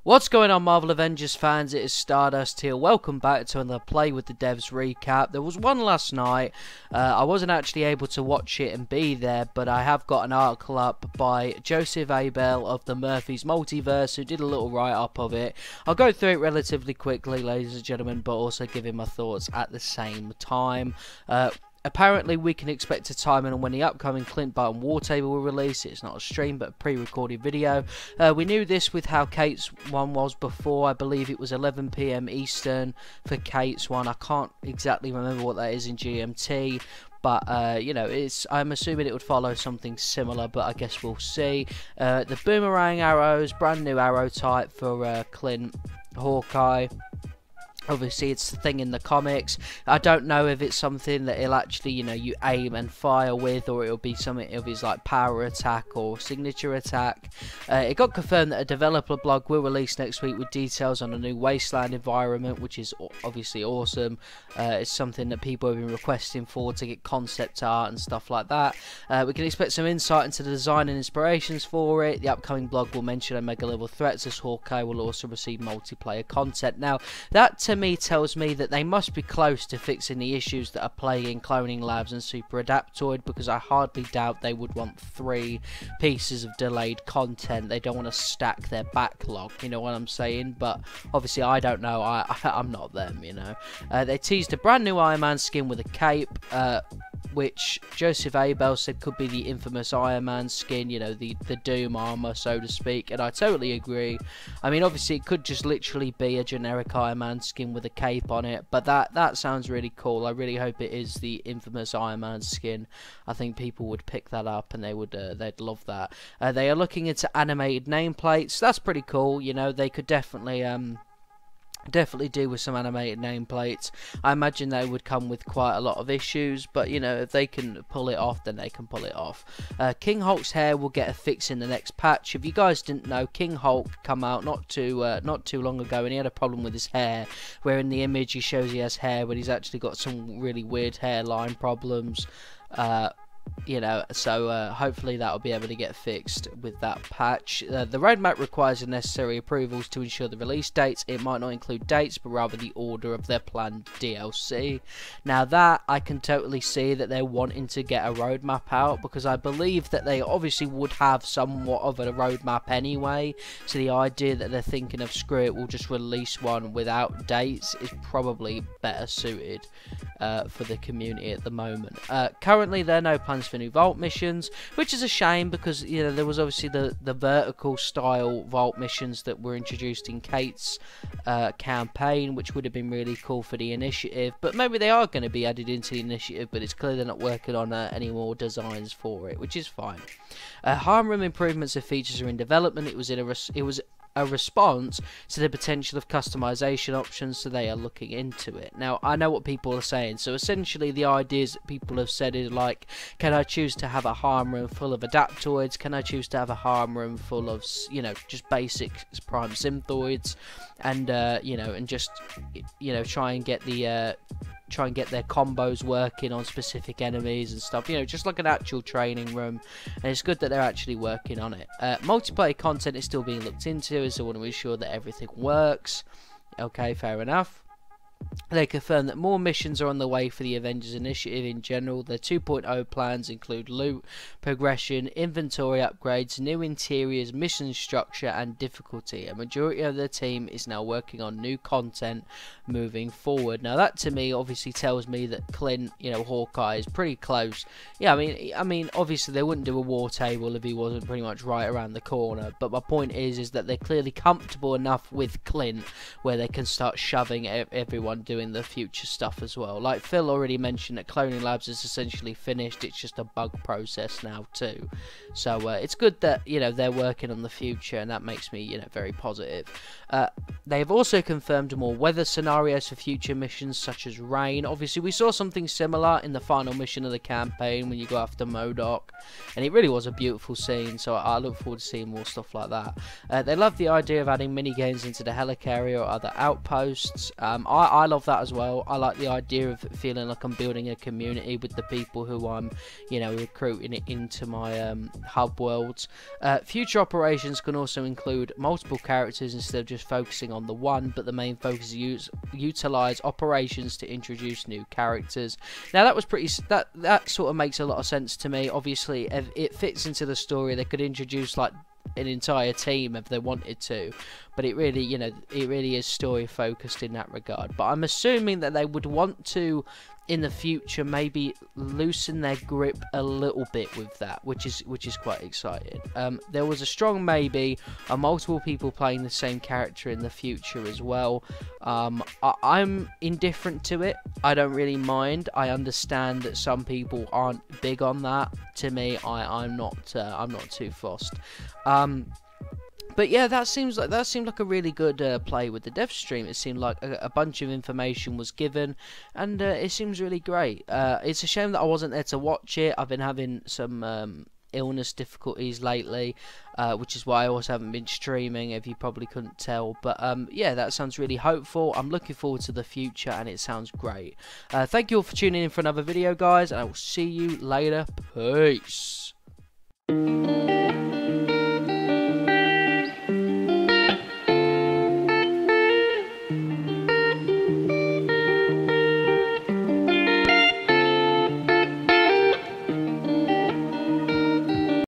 What's going on, Marvel Avengers fans? It is Stardust here. Welcome back to another Play with the Devs recap. There was one last night. I wasn't actually able to watch it and be there, but I have got an article up by Joseph Abel of the Murphy's Multiverse, who did a little write-up of it. I'll go through it relatively quickly, ladies and gentlemen, but also give him my thoughts at the same time. Apparently, we can expect a timing on when the upcoming Clint Barton War Table will release. It's not a stream, but a pre-recorded video. We knew this with how Kate's one was before. I believe it was 11 PM Eastern for Kate's one. I can't exactly remember what that is in GMT. But, you know, I'm assuming it would follow something similar, but I guess we'll see. The Boomerang arrows, brand new arrow type for Clint, Hawkeye. Obviously, it's the thing in the comics. I don't know if it's something that he'll actually, you aim and fire with, or it'll be something of his, like, power attack or signature attack. It got confirmed that a developer blog will release next week with details on a new Wasteland environment, which is obviously awesome. It's something that people have been requesting for to get concept art and stuff like that. We can expect some insight into the design and inspirations for it. The upcoming blog will mention Omega-level threats, as Hawkeye will also receive multiplayer content. Now, that to me tells me that they must be close to fixing the issues that are plaguing cloning labs and Super Adaptoid, because I hardly doubt they would want 3 pieces of delayed content. They don't want to stack their backlog, you know what I'm saying? But obviously I don't know, I'm not them, you know. They teased a brand new Iron Man skin with a cape, which Joseph Abel said could be the infamous Iron Man skin, you know, the Doom armor, so to speak, and I totally agree. I mean, obviously it could just literally be a generic Iron Man skin with a cape on it, but that sounds really cool. I really hope it is the infamous Iron Man skin. I think people would pick that up and they'd love that. They are looking into animated nameplates. That's pretty cool, you know. They could definitely do with some animated nameplates. I imagine they would come with quite a lot of issues, but you know, if they can pull it off, then they can pull it off. King Hulk's hair will get a fix in the next patch. If you guys didn't know, King Hulk come out not too long ago, and he had a problem with his hair, where in the image he shows he has hair, but he's actually got some really weird hairline problems. You know, so hopefully that'll be able to get fixed with that patch. The roadmap requires the necessary approvals to ensure the release dates. It might not include dates, but rather the order of their planned DLC. Now that I can totally see that they're wanting to get a roadmap out, because I believe that they obviously would have somewhat of a roadmap anyway. So the idea that they're thinking of, screw it, we'll just release one without dates, is probably better suited for the community at the moment. Currently there are no plans for new vault missions, which is a shame, because you know, there was obviously the vertical style vault missions that were introduced in Kate's campaign, which would have been really cool for the initiative. But maybe they are going to be added into the initiative, but it's clear they're not working on any more designs for it, which is fine. Harm room improvements and features are in development. It was a response to the potential of customization options, so they are looking into it. Now, I know what people are saying, so essentially the ideas that people have said is like, can I choose to have a harm room full of adaptoids? Can I choose to have a harm room full of, you know, just basic prime synthoids? And you know, and just, you know, try and get their combos working on specific enemies and stuff, you know, just like an actual training room. And it's good that they're actually working on it. Multiplayer content is still being looked into, as they want to ensure that everything works. Okay, fair enough. They confirm that more missions are on the way for the Avengers initiative in general. Their 2.0 plans include loot, progression, inventory upgrades, new interiors, mission structure, and difficulty. A majority of their team is now working on new content moving forward. Now that to me obviously tells me that Clint, you know, Hawkeye is pretty close. Yeah, I mean obviously they wouldn't do a war table if he wasn't pretty much right around the corner, but my point is that they're clearly comfortable enough with Clint where they can start shoving everyone doing the future stuff as well. Like Phil already mentioned, that Cloning Labs is essentially finished. It's just a bug process now too. So it's good that, you know, they're working on the future, and that makes me, you know, very positive. They have also confirmed more weather scenarios for future missions, such as rain. Obviously we saw something similar in the final mission of the campaign when you go after MODOK, and it really was a beautiful scene, so I look forward to seeing more stuff like that. They love the idea of adding mini games into the helicarrier or other outposts. I love that as well. I like the idea of feeling like I'm building a community with the people who I'm, you know, recruiting it into my hub worlds. Future operations can also include multiple characters instead of just focusing on the one, but the main focus is utilize operations to introduce new characters. Now that was pretty, that sort of makes a lot of sense to me. Obviously it fits into the story. They could introduce like an entire team if they wanted to, but it really, you know, it really is story focused in that regard. But I'm assuming that they would want to in the future maybe loosen their grip a little bit with that, which is quite exciting. There was a strong maybe of multiple people playing the same character in the future as well. I'm indifferent to it. I don't really mind. I understand that some people aren't big on that. To me, I'm not too fussed. But yeah, that seemed like a really good play with the dev stream. It seemed like a bunch of information was given, and it seems really great. It's a shame that I wasn't there to watch it. I've been having some illness difficulties lately, which is why I also haven't been streaming, if you probably couldn't tell. But yeah, that sounds really hopeful. I'm looking forward to the future, and it sounds great. Thank you all for tuning in for another video, guys, and I will see you later. Peace.